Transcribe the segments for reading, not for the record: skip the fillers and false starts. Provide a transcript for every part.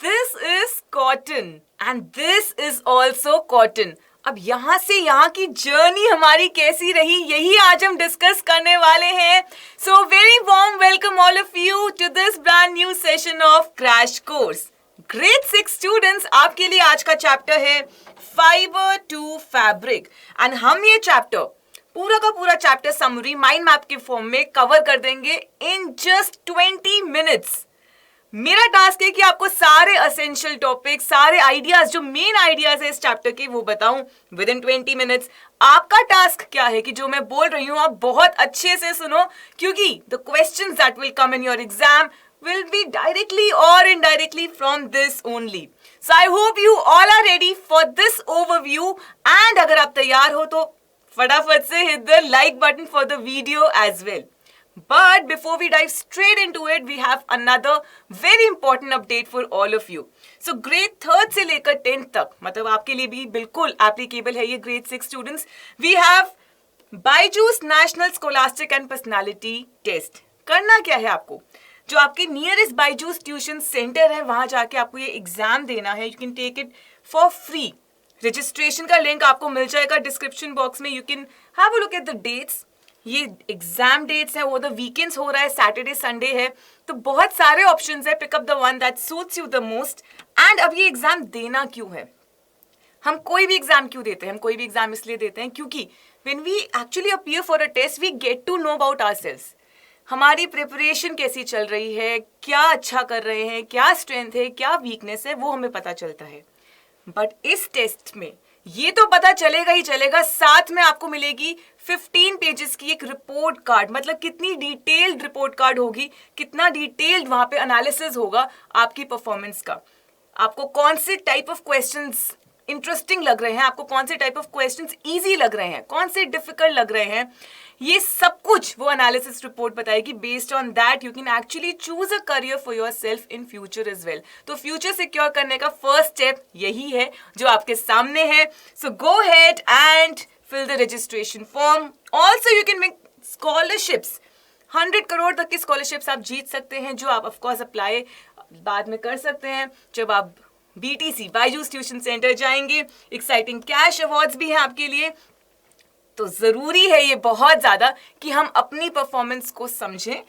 This is cotton and this is also cotton. अब यहाँ से यहाँ की जर्नी हमारी कैसी रही, यही आज हम डिस्कस करने वाले हैं। So very warm welcome all of you to this brand new session of crash course. Grade 6 students, आपके लिए आज का चैप्टर है फाइबर टू फैब्रिक एंड हम ये चैप्टर पूरा का पूरा चैप्टर समरी माइंड मैप के फॉर्म में कवर कर देंगे इन जस्ट 20 मिनट्स। मेरा टास्क है कि आपको सारे असेंशियल टॉपिक, सारे आइडियाज, जो मेन आइडियाज है इस चैप्टर के, वो बताऊं विद इन 20 मिनट्स। आपका टास्क क्या है कि जो मैं बोल रही हूं आप बहुत अच्छे से सुनो, क्योंकि the questions that will come in your exam will be directly or indirectly from this only. So I hope you all are ready for this overview and अगर आप तैयार हो तो फटाफट से hit the like button for the video as well. But before we dive straight into it, we have another very important update for all of you. So grade 3rd से लेकर 10th तक, मतलब आपके लिए भी बिल्कुल applicable है ये grade 6 students. We have BYJU'S National Scholastic and Personality Test. करना क्या है आपको? जो आपके नियरेस्ट बायजूस ट्यूशन सेंटर है वहां जाके आपको ये एग्जाम देना है। You can take it for free. Registration का लिंक आपको मिल जाएगा डिस्क्रिप्शन बॉक्स में। You can have a look at the dates. ये एग्जाम डेट्स है, वो द वीकेंड्स हो रहा है, सैटरडे संडे है, तो बहुत सारे ऑप्शंस है। Pick up the one that suits you the most. And अब ये एग्जाम देना क्यों है? हम कोई भी एग्जाम क्यों देते हैं? हम कोई भी एग्जाम इसलिए देते हैं क्योंकि when we actually appear for a test we get to know about ourselves. हमारी प्रिपरेशन कैसी चल रही है, क्या अच्छा कर रहे हैं, क्या स्ट्रेंथ है, क्या वीकनेस है, वो हमें पता चलता है। बट इस टेस्ट में ये तो पता चलेगा ही चलेगा, साथ में आपको मिलेगी 15 पेजेस की एक रिपोर्ट कार्ड। मतलब कितनी डिटेल्ड रिपोर्ट कार्ड होगी, कितना डिटेल्ड वहां पे एनालिसिस होगा आपकी परफॉर्मेंस का। आपको कौन से टाइप ऑफ क्वेश्चंस इंटरेस्टिंग लग रहे हैं, आपको कौन से टाइप ऑफ क्वेश्चंस इजी लग रहे हैं, कौन से डिफिकल्ट लग रहे हैं, ये सब कुछ वो एनालिसिस रिपोर्ट बताएगी। Based on that you can actually choose a career for yourself in future as well. तो फ्यूचर सिक्योर करने का फर्स्ट स्टेप यही है जो आपके सामने है। So go ahead and fill the registration form. Also you can make scholarships. 100 crore तक की स्कॉलरशिप्स आप जीत सकते हैं, जो आप ऑफकोर्स अप्लाई बाद में कर सकते हैं जब आप BTC बायजूस ट्यूशन सेंटर जाएंगे। एक्साइटिंग कैश अवार्ड्स भी हैं आपके लिए। तो जरूरी है ये बहुत ज्यादा कि हम अपनी परफॉर्मेंस को समझें।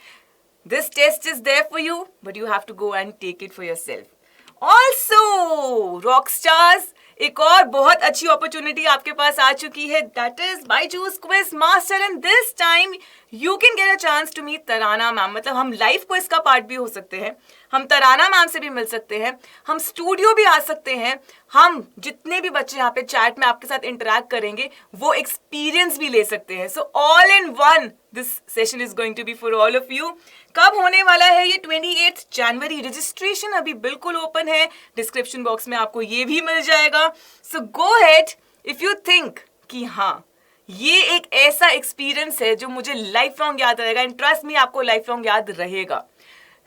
This test is there for you but you have to go and take it for yourself. Also rock stars, एक और बहुत अच्छी अपॉर्चुनिटी आपके पास आ चुकी है, that is Byju's quiz master. And this time you can get a chance to meet Tarana ma'am. मतलब हम लाइव क्विज का पार्ट भी हो सकते हैं, हम तराना मैम से भी मिल सकते हैं, हम स्टूडियो भी आ सकते हैं, हम जितने भी बच्चे यहाँ पे चैट में आपके साथ इंटरैक्ट करेंगे वो एक्सपीरियंस भी ले सकते हैं। So all in one this session is going to be for all of you. कब होने वाला है ये? 28 जनवरी। रजिस्ट्रेशन अभी बिल्कुल ओपन है, डिस्क्रिप्शन बॉक्स में आपको ये भी मिल जाएगा। सो go head if you think कि हाँ ये एक ऐसा एक्सपीरियंस है जो मुझे लाइफ लॉन्ग याद रहेगा, एंड ट्रस्ट मी आपको लाइफ लॉन्ग याद रहेगा।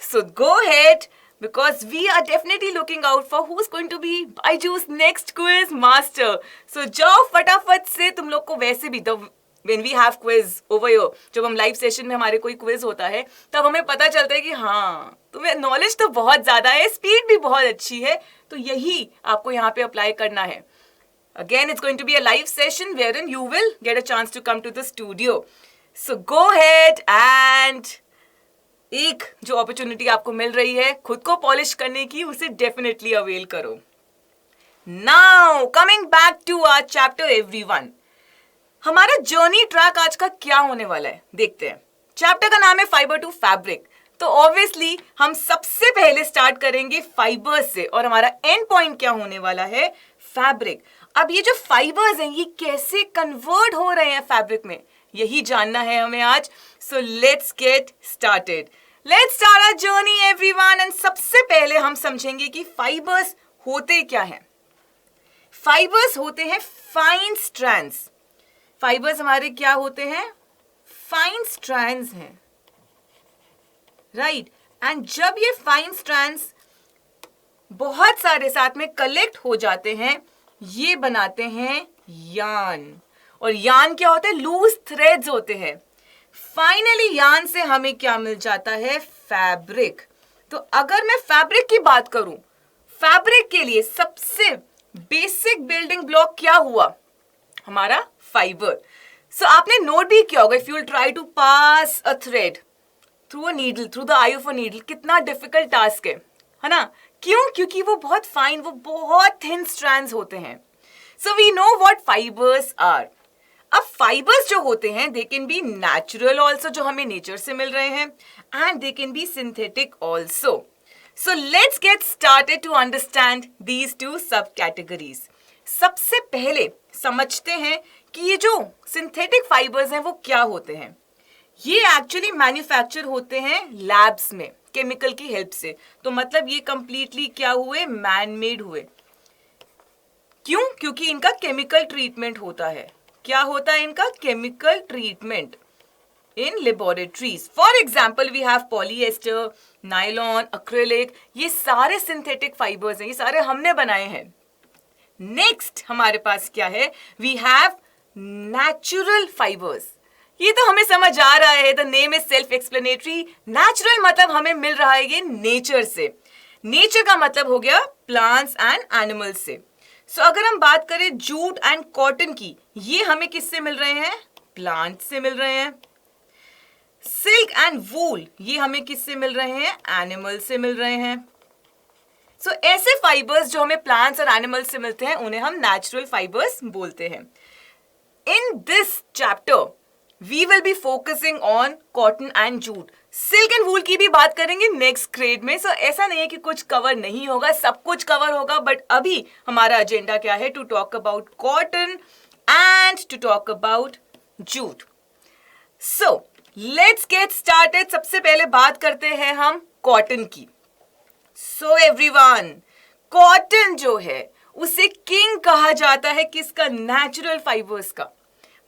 So go ahead because we are definitely looking out for who's going to be BYJU'S next quiz master. So जाओ फटाफट से। तुम लोग को वैसे भी when we have quiz over here, जब हम लाइव सेशन में हमारे कोई क्विज होता है तब हमें पता चलता है कि हाँ तुम्हें नॉलेज तो बहुत ज्यादा है, स्पीड भी बहुत अच्छी है। तो यही आपको यहाँ पे अप्लाई करना है। Again, it's going to be a live session wherein you will get a chance to come to the studio. So go ahead and एक जो अपॉर्चुनिटी आपको मिल रही है खुद को पॉलिश करने की, उसे डेफिनेटली अवेल करो। Now coming back to our chapter everyone, हमारा जर्नी ट्रैक आज का क्या होने वाला है देखते हैं। चैप्टर का नाम है फाइबर टू फैब्रिक। तो ऑब्वियसली हम सबसे पहले स्टार्ट करेंगे फाइबर्स से, और हमारा एंड पॉइंट क्या होने वाला है? फैब्रिक। अब ये जो फाइबर्स हैं ये कैसे कन्वर्ट हो रहे हैं फैब्रिक में, यही जानना है हमें आज। So let's get started. Let's start our journey everyone. And सबसे पहले हम समझेंगे कि फाइबर्स होते क्या हैं। फाइबर्स होते हैं फाइन स्ट्रैंड्स। फाइबर्स हमारे क्या होते हैं? फाइन स्ट्रैंड्स हैं, राइट। एंड जब ये फाइन स्ट्रैंड्स बहुत सारे साथ में कलेक्ट हो जाते हैं, ये बनाते हैं यार्न। और यार्न क्या होता है? लूज थ्रेड्स होते हैं। फाइनली यार्न से हमें क्या मिल जाता है? फैब्रिक। तो अगर मैं फैब्रिक की बात करूं, फैब्रिक के लिए सबसे बेसिक बिल्डिंग ब्लॉक क्या हुआ? हमारा फाइबर. सो आपने नोट भी किया होगा, if you will try to pass a thread through a needle, through the eye of a needle, कितना डिफिकल्ट टास्क है ना? क्यों? क्योंकि वो बहुत फाइन, वो बहुत थिन स्ट्रैंड्स होते हैं. So we know what fibres are. अब फाइबर्स जो होते हैं they can be natural also, जो हमें नेचर से मिल रहे हैं, and they can be synthetic also. So let's get started to understand these two sub categories. सबसे पहले समझते हैं कि ये जो सिंथेटिक फाइबर्स हैं वो क्या होते हैं. ये एक्चुअली मैन्युफैक्चर होते हैं लैब्स में केमिकल की हेल्प से. तो मतलब ये कंप्लीटली क्या हुए? मैन मेड हुए. क्यों? क्योंकि इनका केमिकल ट्रीटमेंट होता है. क्या होता है इनका? Chemical treatment in laboratories. For example we have polyester, nylon, acrylic. ये सारे सिंथेटिक फाइबर्स हैं, ये सारे हमने बनाए हैं. नेक्स्ट हमारे पास क्या है? We have natural fibres. ये तो हमें समझ आ रहा है, the name is self explanatory. Natural मतलब हमें मिल रहा है ये नेचर से. नेचर का मतलब हो गया प्लांट्स एंड एनिमल्स से. सो अगर हम बात करें जूट एंड कॉटन की, ये हमें किससे मिल रहे हैं? प्लांट से मिल रहे हैं. सिल्क एंड वूल ये हमें किससे मिल रहे हैं? एनिमल से मिल रहे हैं. सो ऐसे फाइबर्स जो हमें प्लांट्स और एनिमल्स से मिलते हैं उन्हें हम नेचुरल फाइबर्स बोलते हैं. In this chapter we will be focusing on cotton and jute. Silk and wool की भी बात करेंगे नेक्स्ट ग्रेड में. सो ऐसा नहीं है कि कुछ कवर नहीं होगा, सब कुछ कवर होगा. बट अभी हमारा एजेंडा क्या है? To talk about cotton and to talk about jute. So let's get started. सबसे पहले बात करते हैं हम कॉटन की. सो एवरीवन, कॉटन जो है उसे किंग कहा जाता है किसका? नेचुरल फाइबर्स का.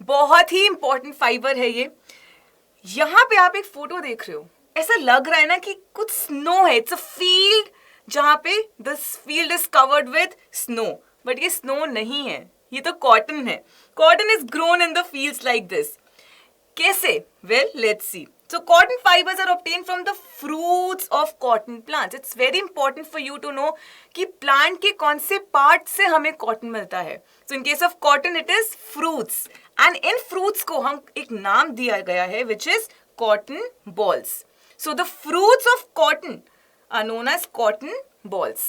बहुत ही इंपॉर्टेंट फाइबर है ये. यहां पे आप एक फोटो देख रहे हो, ऐसा लग रहा है ना कि कुछ स्नो है. इट्स अ फील्ड जहां पे the field is covered with snow, but ये स्नो नहीं है, ये तो कॉटन है. Cotton is grown in the fields like this. कैसे? Well let's see. So cotton fibers are obtained from the fruits of cotton plants. It's very important for you to know कि plant के कौन से part से हमें cotton मिलता है. So in case of cotton it is fruits. And in fruits को हम एक नाम दिया गया है which is cotton balls. So the fruits of cotton are known as cotton balls.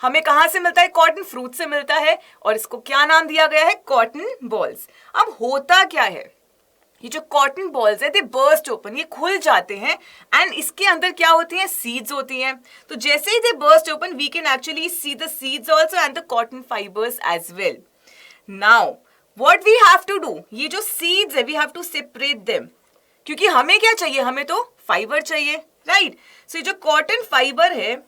हमें कहाँ से मिलता है? cotton fruit से मिलता है और इसको क्या नाम दिया गया है? cotton balls. अब होता क्या है? ये जो कॉटन बॉल्स है दे बर्स्ट ओपन, ये खुल जाते हैं एंड इसके अंदर क्या होती हैं? सीड्स होती हैं. तो जैसे ही they burst open we can actually see the seeds also and the cotton fibres as well. Now what we have to do, ये जो सीड्स है we have to separate them, क्योंकि हमें क्या चाहिए? हमें तो फाइबर चाहिए, राइट? सो ये जो कॉटन फाइबर है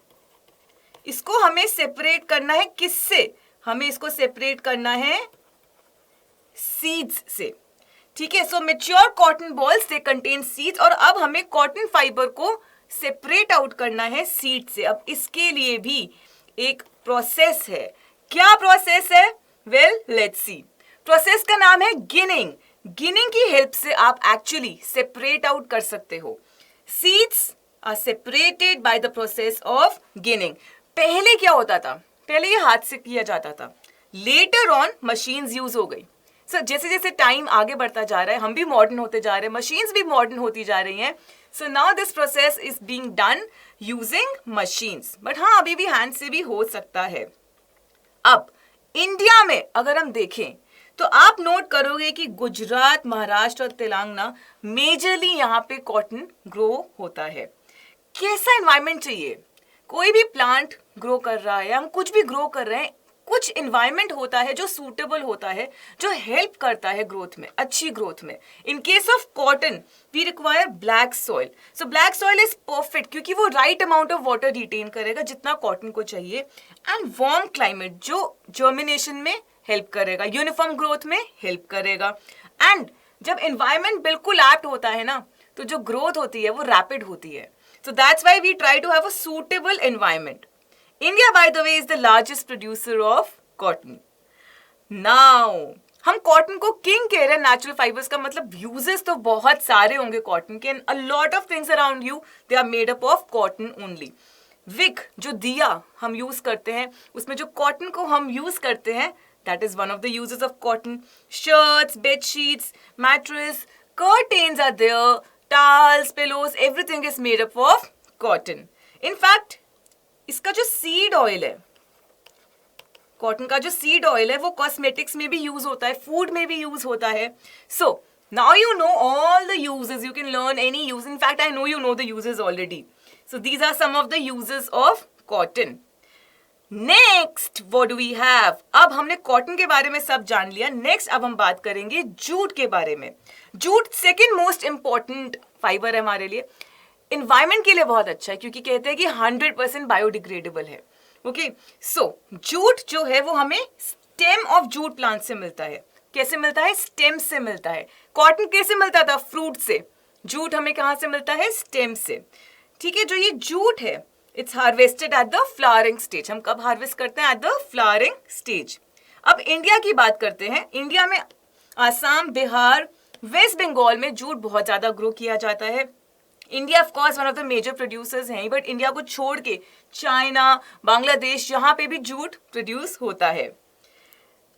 इसको हमें सेपरेट करना है. किससे? हमें इसको सेपरेट करना है सीड्स से. ठीक है. So mature cotton balls they contain seeds और अब हमें कॉटन फाइबर को सेपरेट आउट करना है सीड से. अब इसके लिए भी एक प्रोसेस है. क्या प्रोसेस है? Well let's C. प्रोसेस का नाम है गिनिंग. गिनिंग की हेल्प से आप एक्चुअली सेपरेट आउट कर सकते हो. Seeds are separated by the process of ginning. पहले क्या होता था? पहले ये हाथ से किया जाता था. लेटर ऑन मशीन्स यूज हो गई. सो जैसे जैसे टाइम आगे बढ़ता जा रहा है हम भी मॉडर्न होते जा रहे हैं, मशीन्स भी मॉडर्न होती जा रही हैं. So now this process is being done using machines. But हाँ, अभी भी हैंड से भी हो सकता है. अब इंडिया में अगर हम देखें तो आप नोट करोगे कि गुजरात, महाराष्ट्र और तेलंगाना मेजरली यहाँ पे कॉटन ग्रो होता है. कैसा एनवायरमेंट चाहिए? कोई भी प्लांट ग्रो कर रहा है, हम कुछ भी ग्रो कर रहे हैं, कुछ इन्वायरमेंट होता है जो सूटेबल होता है, जो हेल्प करता है ग्रोथ में, अच्छी ग्रोथ में. In case of cotton we require black soil. So black soil is perfect क्योंकि वो right amount of water retain करेगा जितना कॉटन को चाहिए. एंड वार्म क्लाइमेट जो जर्मिनेशन में हेल्प करेगा, यूनिफॉर्म ग्रोथ में हेल्प करेगा. एंड जब एनवायरमेंट बिल्कुल एप्ट होता है ना तो जो ग्रोथ होती है वो रैपिड होती है. So that's why we try to have a suitable environment. India, by the way, is the largest producer of cotton. Now, हम कॉटन को किंग कह रहे हैं नेचुरल फाइबर्स का मतलब यूजेस तो बहुत सारे होंगे कॉटन के. A lot of things around you they are made up of cotton only. Wick जो दिया हम यूज करते हैं, उसमें जो कॉटन को हम यूज करते हैं, that is one of the uses of cotton. Shirts, bedsheets, mattress, curtains are there, towels, pillows, everything is made up of cotton. In fact, इसका जो सीड ऑयल है, कॉटन का जो सीड ऑयल है, वो कॉस्मेटिक्स में भी यूज होता है, फूड में भी यूज होता है. So now you know all the uses, you can learn any use. In fact I know you know the uses already. So these are some of the uses of cotton. Next what do we have? अब हमने cotton के बारे में सब जान लिया. Next अब हम बात करेंगे जूट के बारे में. Jute second most important fibre है हमारे लिए. इन्वायरमेंट के लिए बहुत अच्छा है क्योंकि कहते हैं कि 100% बायोडिग्रेडेबल है. ओके, सो जूट जो है वो हमें स्टेम ऑफ जूट प्लांट से मिलता है. कैसे मिलता है? स्टेम से मिलता है. कॉटन कैसे मिलता था? फ्रूट से. जूट हमें कहां से मिलता है? स्टेम से. ठीक है, जो ये जूट है, it's harvested at the flowering stage. हम कब हार्वेस्ट करते हैं? At the flowering stage. अब इंडिया की बात करते हैं. इंडिया में आसाम, बिहार, वेस्ट बंगाल में जूट बहुत ज्यादा ग्रो किया जाता है. India of course one of the major producers हैं, बट इंडिया को छोड़ के चाइना, बांग्लादेश, यहाँ पे भी जूट प्रोड्यूस होता है.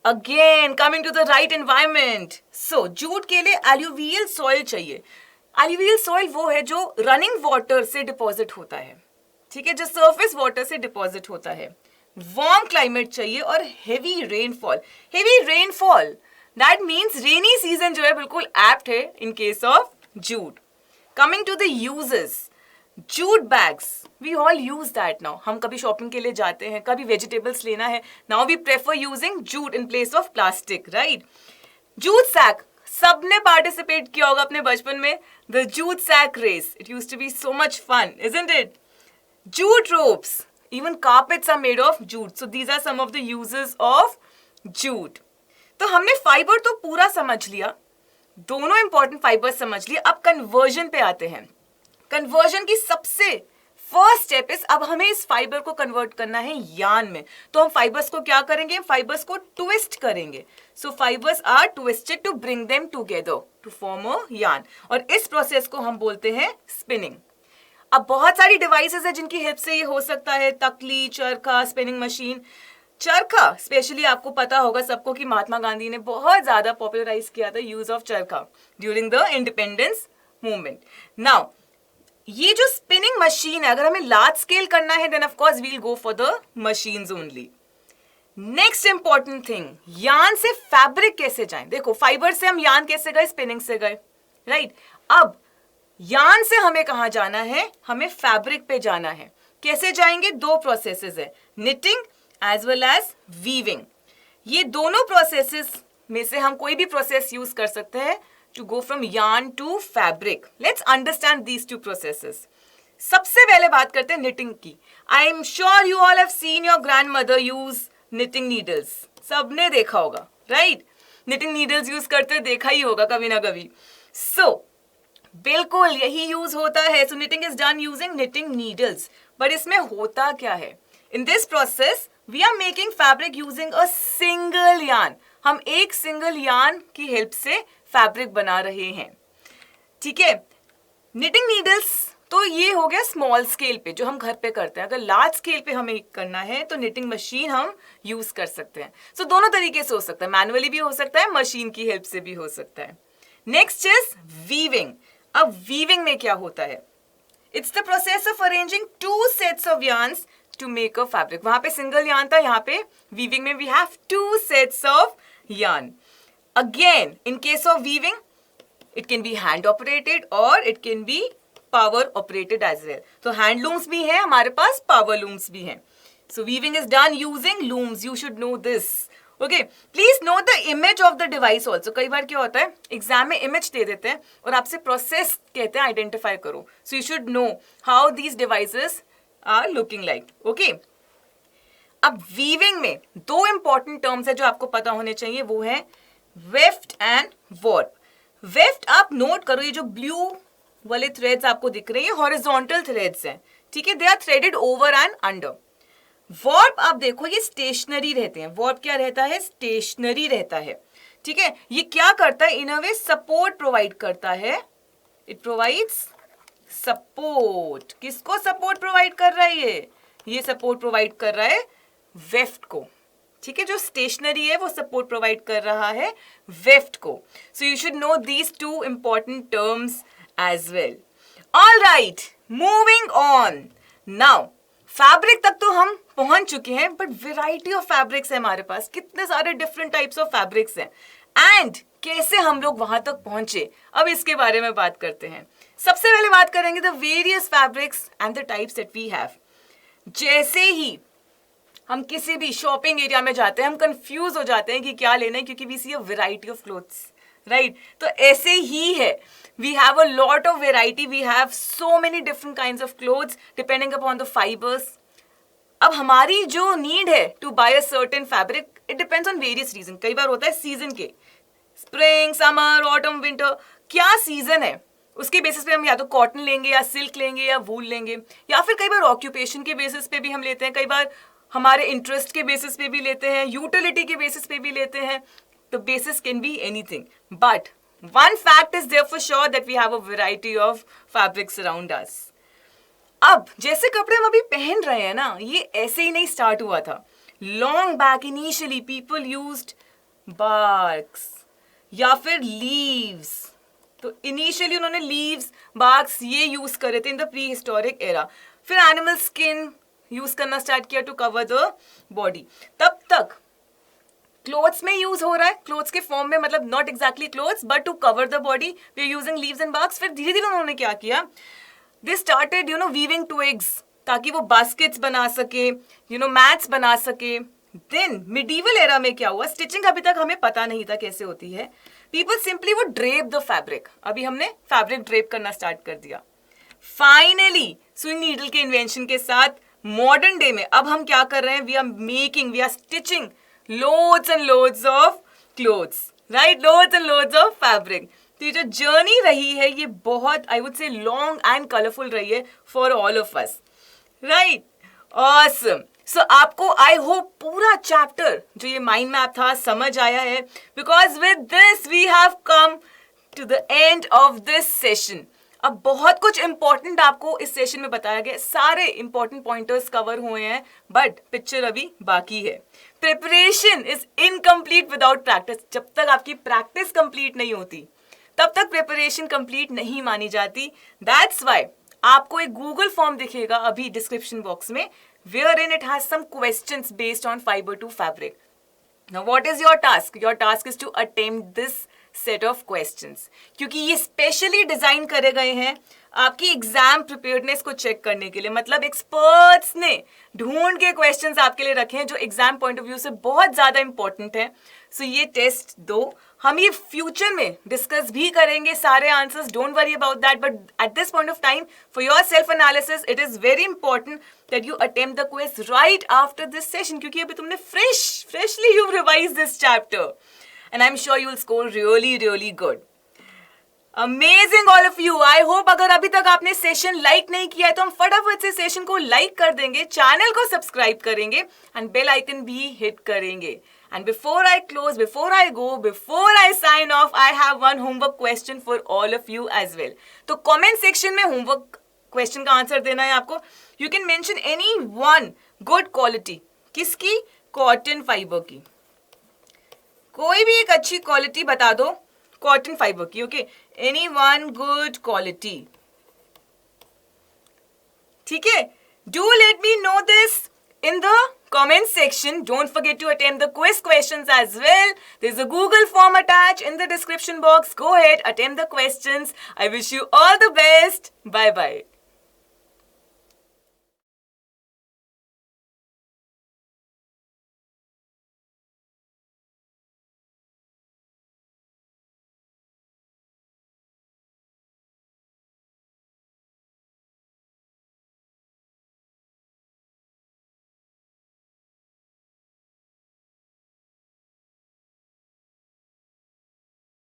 Again coming to the right environment. So jute के लिए एल्यूवियल सॉइल चाहिए. एल्यूवियल सॉइल वो है जो रनिंग वाटर से डिपॉजिट होता है. ठीक है, जो सरफेस वाटर से डिपॉजिट होता है. वार्म क्लाइमेट चाहिए और heavy rainfall. Heavy rainfall that means rainy season जो है बिल्कुल एप्ट है in case of jute. Coming to the uses, jute bags, we all use that now. हम कभी शॉपिंग के लिए जाते हैं, कभी वेजिटेबल्स लेना है, now we prefer using jute in place of plastic, right. Jute sack, सबने पार्टिसिपेट किया होगा अपने बचपन में. The jute sack race, it used to be so much fun, isn't it? Jute ropes, even carpets are made of jute. So these are some of the uses of jute. तो हमने fibre तो पूरा समझ लिया, दोनों important fibre समझ लिए. अब कन्वर्जन पे आते हैं. कन्वर्जन की सबसे फर्स्ट स्टेप इज, अब हमें इस फाइबर को कन्वर्ट करना है यार्न में. तो हम फाइबर्स को क्या करेंगे? फाइबर्स को ट्विस्ट करेंगे. So fibres are twisted to bring them together to form a yarn. और इस प्रोसेस को हम बोलते हैं स्पिनिंग. अब बहुत सारी डिवाइसेस है जिनकी हेल्प से ये हो सकता है. तकली, चरखा, स्पिनिंग मशीन. चरखा स्पेशली आपको पता होगा सबको कि महात्मा गांधी ने बहुत ज्यादा पॉपुलराइज किया था यूज ऑफ चरखा during the independence movement. Now ये जो स्पिनिंग मशीन है, अगर हमें लार्ज स्केल करना है then of course we will go for the machines only. Next important thing, yarn से फैब्रिक कैसे जाए? देखो फाइबर से हम यार्न कैसे गए? स्पिनिंग से गए, राइट. अब यार्न से हमें कहां जाना है? हमें फैब्रिक पे जाना है. कैसे जाएंगे? दो प्रोसेसेस है, knitting as well as weaving. ये दोनों प्रोसेसेस में से हम कोई भी प्रोसेस यूज कर सकते हैं to go from yarn to fabric. Let's understand these two processes. सबसे पहले बात करते हैं निटिंग की. I am sure you all have seen your grandmother use knitting needles. सबने देखा होगा, राइट? निटिंग नीडल्स यूज करते देखा ही होगा कभी ना कभी. सो बिल्कुल यही यूज होता है. So knitting is done using knitting needles. But इसमें होता क्या है? In this process we are making fabric using a single yarn. हम एक सिंगल यार्न की हेल्प से फैब्रिक बना रहे हैं. ठीक है, निटिंग नीडल्स तो ये हो गया स्मॉल स्केल पे जो हम घर पे करते हैं. अगर लार्ज स्केल पे हमें करना है तो निटिंग मशीन हम यूज कर सकते हैं. सो दोनों तरीके से हो सकता है, मैनुअली भी हो सकता है, मशीन की हेल्प से भी हो सकता है. Next is weaving. अब वीविंग में क्या होता है? It's the process of arranging two sets of yarns to make a fabric. वहां पे सिंगल यार्न था, यहाँ पे वीविंग में we have two sets of yarn. Again in case of weaving it can be hand operated और it can be power operated as well. तो hand looms भी हैं हमारे पास, पावर लूम्स भी हैं. सो weaving is done using looms. You should no this. Okay, please note the image of the device also. कई बार क्या होता है एग्जाम में इमेज दे देते हैं और आपसे प्रोसेस कहते हैं आइडेंटिफाई करो. So you should know how these devices are looking like. Okay, अब वीविंग में दो इंपॉर्टेंट टर्म्स है जो आपको पता होने चाहिए, वो है वेफ्ट एंड वॉर्प. वेफ्ट आप नोट करो, ये जो ब्लू वाले थ्रेड्स आपको दिख रहे हैं हॉरिजॉन्टल थ्रेड्स हैं. ठीक है, they are threaded over and under. Warp आप देखो ये स्टेशनरी रहते हैं. वॉर्प क्या रहता है? स्टेशनरी रहता है. ठीक है, ये क्या करता है? इन अ वे सपोर्ट प्रोवाइड करता है. It provides support. किसको सपोर्ट प्रोवाइड कर रहा है ये? ये सपोर्ट प्रोवाइड कर रहा है वेफ्ट को, ठीक है, जो स्टेशनरी है वो सपोर्ट प्रोवाइड कर रहा है वेफ्ट को. So you should know these two important terms as well. All right, moving on. Now fabric तक तो हम पहुंच चुके हैं, बट वेराइटी ऑफ फैब्रिक्स है हमारे पास, कितने सारे डिफरेंट टाइप्स ऑफ फैब्रिक्स हैं, एंड कैसे हम लोग वहां तक पहुंचे, अब इसके बारे में बात करते हैं. सबसे पहले बात करेंगे the various fabrics and the types that we have. जैसे ही हम किसी भी शॉपिंग एरिया में जाते हैं, हम कंफ्यूज हो जाते हैं कि क्या लेना है, क्योंकि we see a variety of clothes, right. तो ऐसे ही है, we have a lot of variety, we have so many different kinds of clothes depending upon the fibres. अब हमारी जो नीड है to buy a certain fabric, it depends on various reason. कई बार होता है सीजन के, स्प्रिंग, समर, ऑटम, विंटर, क्या सीजन है उसके बेसिस पे हम या तो कॉटन लेंगे या सिल्क लेंगे या वूल लेंगे, या फिर कई बार ऑक्यूपेशन के बेसिस पे भी हम लेते हैं, कई बार हमारे इंटरेस्ट के बेसिस पे भी लेते हैं, यूटिलिटी के बेसिस पे भी लेते हैं. The basis can be anything, but one fact is there for sure that we have a variety of fabrics around us. अब जैसे कपड़े हम अभी पहन रहे हैं ना, ये ऐसे ही नहीं स्टार्ट हुआ था. Long back initially people used barks या फिर लीव्स. तो इनिशियली उन्होंने लीव्स, barks ये यूज करे थे in the pre historic era. फिर एनिमल स्किन यूज करना स्टार्ट किया टू कवर द बॉडी. तब तक क्लोथ्स में यूज हो रहा है, क्लोथ्स के फॉर्म में, मतलब not exactly clothes but to cover the body we are using leaves and barks. फिर धीरे धीरे उन्होंने क्या किया, दे स्टार्टेड वीविंग ट्विग्स, ताकि वो बास्केट्स बना सके, मैट्स बना सके. देन मिडीवल एरा में क्या हुआ, स्टिचिंग अभी तक हमें पता नहीं था कैसे होती है. पीपल सिंपली वो ड्रेप द फैब्रिक. अभी हमने फैब्रिक ड्रेप करना स्टार्ट कर दिया. फाइनली स्विंग नीडल के इन्वेंशन के साथ मॉडर्न डे में अब हम क्या कर रहे हैं, we are stitching loads and loads of clothes, right? Loads and loads of fabric. तो ये जो जर्नी रही है, ये बहुत I would say long and colorful रही है for all of us, right? Awesome. So आपको I hope पूरा चैप्टर जो ये माइंड मैप था समझ आया है, because with this we have come to the end of this session. अब बहुत कुछ इंपॉर्टेंट आपको इस सेशन में बताया गया, सारे इंपॉर्टेंट पॉइंटर्स कवर हुए हैं, बट पिक्चर अभी बाकी है. Preparation is incomplete without practice. जब तक आपकी प्रैक्टिस कंप्लीट नहीं होती, तब तक प्रिपरेशन कंप्लीट नहीं मानी जाती. दैट्स व्हाई आपको एक गूगल फॉर्म दिखेगा अभी डिस्क्रिप्शन बॉक्स में, wherein it has some questions based on fibre to fabric. Now what is your task? Your task is to attempt this set of questions. क्योंकि ये specially design करे गए हैं आपकी exam preparedness को check करने के लिए. मतलब एक्सपर्ट्स ने ढूंढ के क्वेश्चंस आपके लिए रखे हैं जो एग्जाम पॉइंट ऑफ व्यू से बहुत ज्यादा इंपॉर्टेंट है. सो ये टेस्ट दो, हम ये फ्यूचर में डिस्कस भी करेंगे सारे answers, don't worry about that. But at this point of time for your self analysis it is very important that you attempt the quiz right after this session, क्योंकि अभी तुमने freshly you revise this chapter and I'm sure you'll score really good. Amazing all of you. I hope अगर अभी तक आपने session like नहीं किया है तो हम फटाफट से सेशन को लाइक कर देंगे, चैनल को सब्सक्राइब करेंगे एंड बेल आइकन भी हिट करेंगे. And before I close, before I go, before I sign off, I have one homework question for all of you as well. तो comment section में homework question का answer देना है आपको. You can mention any one good quality. किसकी? Cotton fibre की. कोई भी एक अच्छी क्वालिटी बता दो कॉटन फाइबर की. Okay, any one good quality. ठीक है, do let me know this in the comment section. Don't forget to attempt the quiz questions as well. There's a Google form attached in the description box. Go ahead, attempt the questions. I wish you all the best. Bye bye.